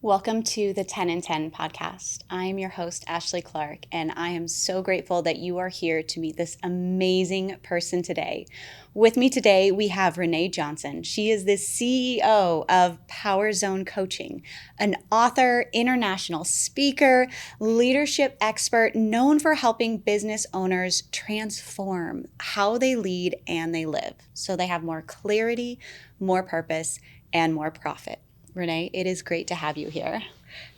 Welcome to the 10 and 10 podcast. I am your host, Ashley Clark, and I am so grateful that you are here to meet this amazing person today. With me today, we have René Johnson. She is the CEO of Power Zone Coaching, an author, international speaker, leadership expert known for helping business owners transform how they lead and they live so they have more clarity, more purpose, and more profit. René, it is great to have you here.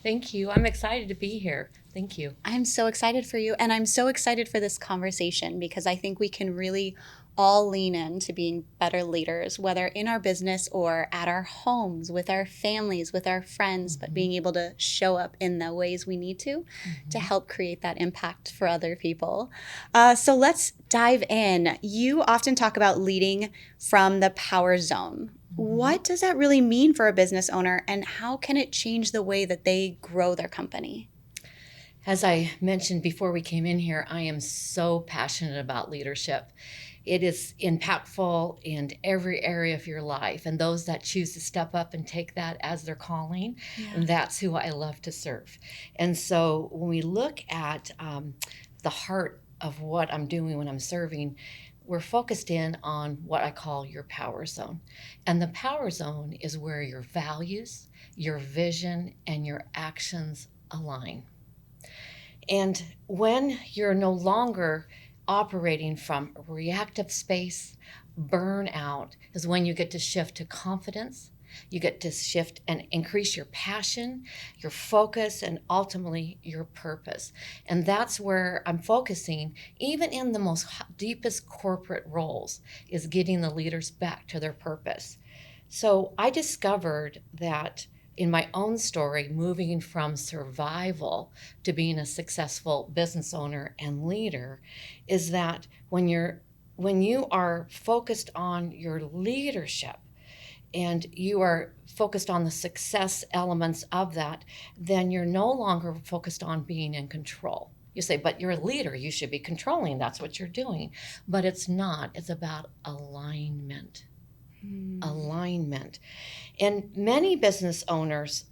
Thank you. I'm excited to be here. Thank you. I'm so excited for you, and I'm so excited for this conversation because I think we can really all lean into being better leaders, whether in our business or at our homes, with our families, with our friends, but being able to show up in the ways we need to help create that impact for other people. So let's dive in. You often talk about leading from the power zone. What does that really mean for a business owner, and how can it change the way that they grow their company? As I mentioned before we came in here, I am so passionate about leadership. It is impactful in every area of your life, and those that choose to step up and take that as their calling, that's who I love to serve. And so when we look at the heart of what I'm doing when I'm serving, we're focused in on what I call your power zone. And the power zone is where your values, your vision, and your actions align. And when you're no longer operating from reactive space, burnout is when you get to shift to confidence. You get to shift and increase your passion, your focus, and ultimately your purpose. And that's where I'm focusing, even in the most deepest corporate roles, is getting the leaders back to their purpose. So I discovered that in my own story, moving from survival to being a successful business owner and leader, is that when you are focused on your leadership, and you are focused on the success elements of that, then you're no longer focused on being in control. You say, but you're a leader, you should be controlling, that's what you're doing. But it's not, it's about alignment. Alignment. And many business owners,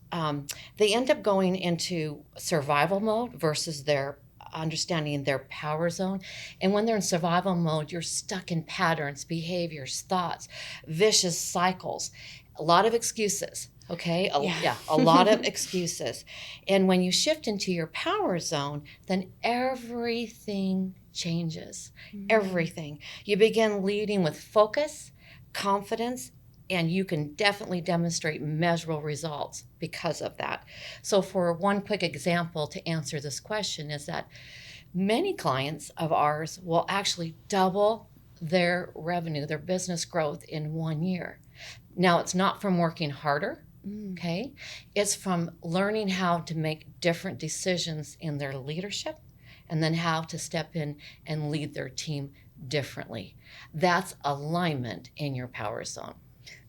they end up going into survival mode versus their understanding their power zone. And when they're in survival mode, you're stuck in patterns, behaviors, thoughts, vicious cycles, a lot of excuses. Okay. A lot of excuses. And when you shift into your power zone, then everything changes. Everything. You begin leading with focus, confidence, and you can definitely demonstrate measurable results because of that. So for one quick example to answer this question is that many clients of ours will actually double their revenue, their business growth in 1 year. Now, it's not from working harder, okay? It's from learning how to make different decisions in their leadership and then how to step in and lead their team differently. That's alignment in your power zone.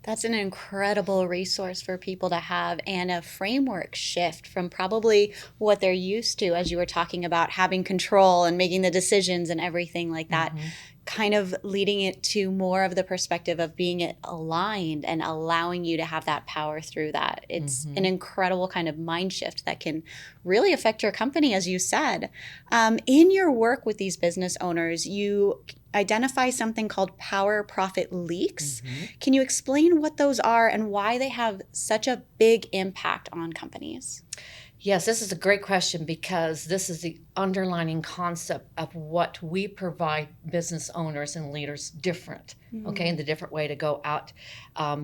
That's an incredible resource for people to have, and a framework shift from probably what they're used to, as you were talking about having control and making the decisions and everything like that, kind of leading it to more of the perspective of being aligned and allowing you to have that power through that. It's an incredible kind of mind shift that can really affect your company, as you said. In your work with these business owners, you identify something called power profit leaks. Can you explain what those are and why they have such a big impact on companies? Yes, this is a great question because this is the underlining concept of what we provide business owners and leaders different, okay, and the different way to go out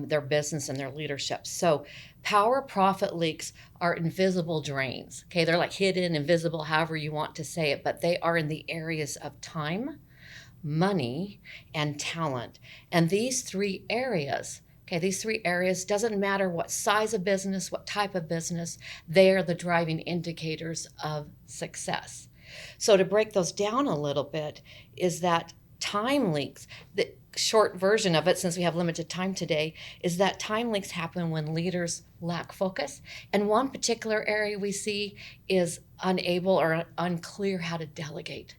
their business and their leadership. So power profit leaks are invisible drains, okay? They're like hidden, invisible, however you want to say it, but they are in the areas of time, money, and talent. And these three areas, doesn't matter what size of business, what type of business, they are the driving indicators of success. So to break those down a little bit is that time leaks, the short version of it, since we have limited time today, is that time leaks happen when leaders lack focus. And one particular area we see is unable or unclear how to delegate.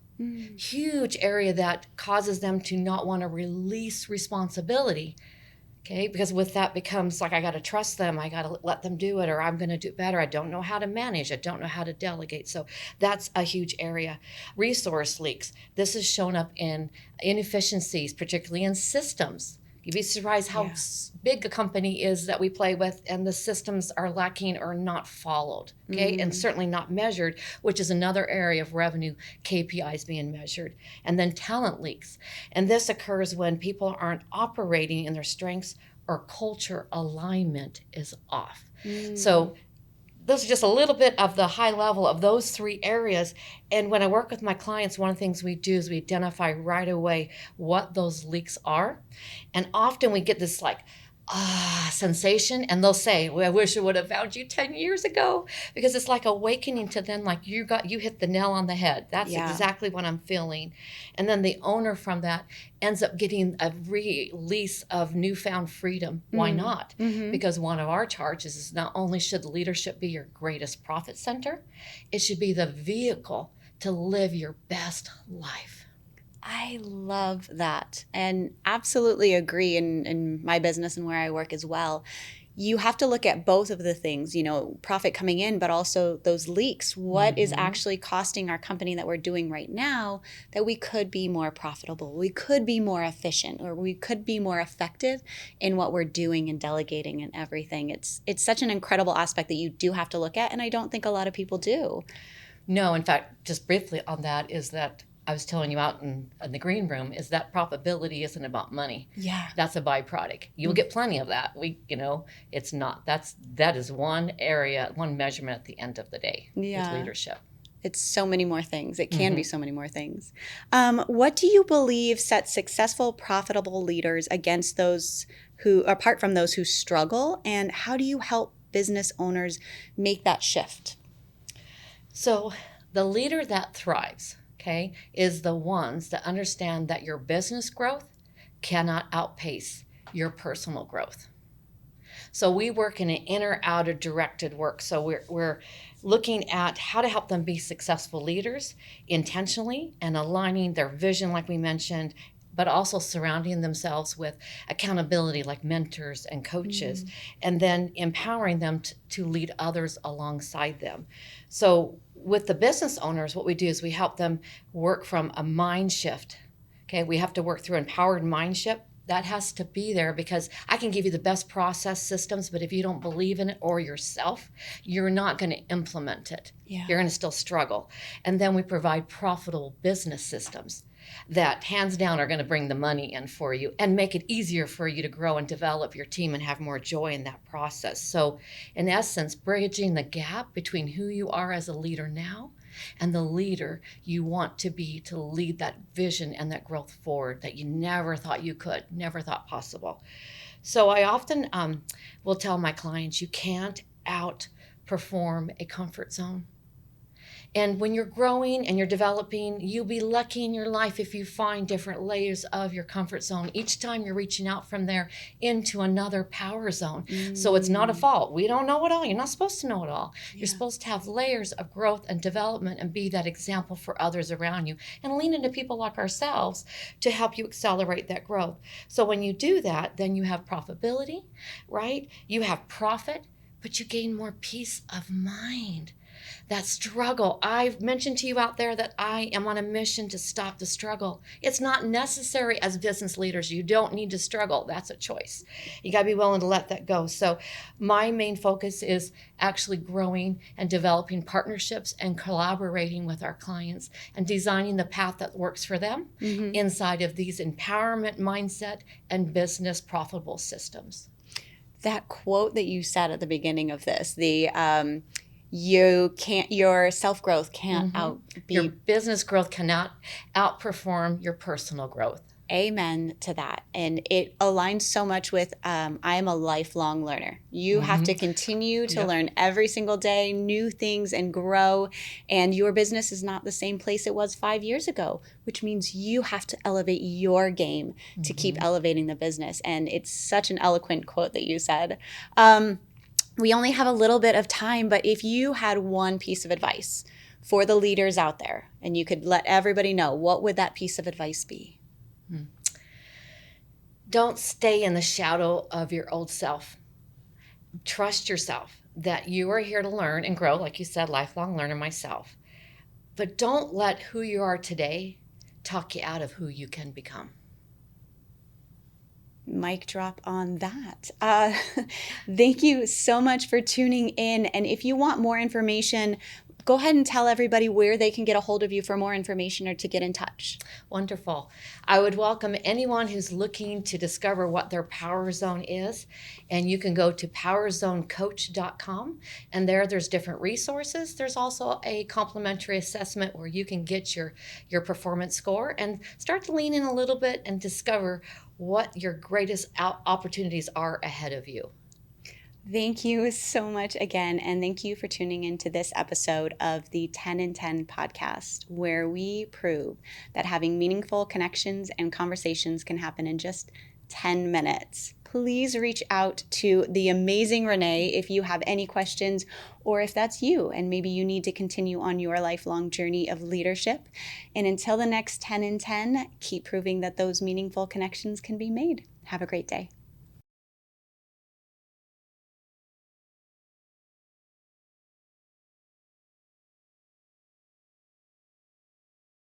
Huge area that causes them to not want to release responsibility Okay, because with that becomes like I got to trust them, I got to let them do it, or I'm going to do better. I don't know how to manage, I don't know how to delegate. So that's a huge area. Resource leaks. This is shown up in inefficiencies, particularly in systems. You'd be surprised how Yeah. big a company is that we play with, and the systems are lacking or not followed, okay, and certainly not measured, which is another area of revenue KPIs being measured. And then talent leaks. And this occurs when people aren't operating in their strengths or culture alignment is off. So those are just a little bit of the high level of those three areas. And when I work with my clients, one of the things we do is we identify right away what those leaks are. And often we get this like, sensation, and they'll say, well, I wish I would have found you 10 years ago, because it's like awakening to them, like you hit the nail on the head. That's exactly what I'm feeling. And then the owner from that ends up getting a release of newfound freedom. Why not? Because one of our charges is not only should leadership be your greatest profit center, it should be the vehicle to live your best life. I love that and absolutely agree in my business and where I work as well. You have to look at both of the things, profit coming in, but also those leaks. What is actually costing our company that we're doing right now that we could be more profitable, we could be more efficient, or we could be more effective in what we're doing and delegating and everything. It's such an incredible aspect that you do have to look at, and I don't think a lot of people do. No, in fact, just briefly on that is that I was telling you out in the green room is that profitability isn't about money. Yeah. That's a byproduct. You'll get plenty of that. It's not. That is one area, one measurement at the end of the day with leadership. It's so many more things. It can be so many more things. What do you believe sets successful, profitable leaders against those who, apart from those who struggle, and how do you help business owners make that shift? So the leader that thrives, okay, is the ones that understand that your business growth cannot outpace your personal growth. So we work in an inner outer directed work. So we're looking at how to help them be successful leaders intentionally and aligning their vision, like we mentioned, but also surrounding themselves with accountability like mentors and coaches, and then empowering them to lead others alongside them. So with the business owners, what we do is we help them work from a mind shift. Okay, we have to work through empowered mind shift. That has to be there because I can give you the best process systems, but if you don't believe in it or yourself, you're not going to implement it. Yeah. You're going to still struggle. And then we provide profitable business systems that hands down are going to bring the money in for you and make it easier for you to grow and develop your team and have more joy in that process. So in essence, bridging the gap between who you are as a leader now and the leader you want to be to lead that vision and that growth forward that you never thought you could, never thought possible. So I often will tell my clients, you can't outperform a comfort zone. And when you're growing and you're developing, you'll be lucky in your life if you find different layers of your comfort zone. Each time you're reaching out from there into another power zone. So it's not a fault. We don't know it all. You're not supposed to know it all. You're supposed to have layers of growth and development and be that example for others around you and lean into people like ourselves to help you accelerate that growth. So when you do that, then you have profitability, right? You have profit, but you gain more peace of mind. That struggle. I've mentioned to you out there that I am on a mission to stop the struggle. It's not necessary as business leaders. You don't need to struggle. That's a choice. You got to be willing to let that go. So my main focus is actually growing and developing partnerships and collaborating with our clients and designing the path that works for them inside of these empowerment mindset and business profitable systems. That quote that you said at the beginning of this, your self-growth can't your business growth cannot outperform your personal growth. Amen to that. And it aligns so much with I am a lifelong learner. You have to continue to learn every single day, new things, and grow. And your business is not the same place it was 5 years ago, which means you have to elevate your game to keep elevating the business. And it's such an eloquent quote that you said. We only have a little bit of time, but if you had one piece of advice for the leaders out there and you could let everybody know, what would that piece of advice be? Don't stay in the shadow of your old self. Trust yourself that you are here to learn and grow, like you said, lifelong learner myself. But don't let who you are today talk you out of who you can become. Mic drop on that. Thank you so much for tuning in. And if you want more information, go ahead and tell everybody where they can get a hold of you for more information or to get in touch. Wonderful. I would welcome anyone who's looking to discover what their power zone is. And you can go to powerzonecoach.com. And there's different resources. There's also a complimentary assessment where you can get your performance score and start to lean in a little bit and discover what your greatest opportunities are ahead of you. Thank you so much again. And thank you for tuning into this episode of the 10 in 10 podcast, where we prove that having meaningful connections and conversations can happen in just 10 minutes. Please reach out to the amazing René if you have any questions, or if that's you and maybe you need to continue on your lifelong journey of leadership. And until the next 10 in 10, keep proving that those meaningful connections can be made. Have a great day.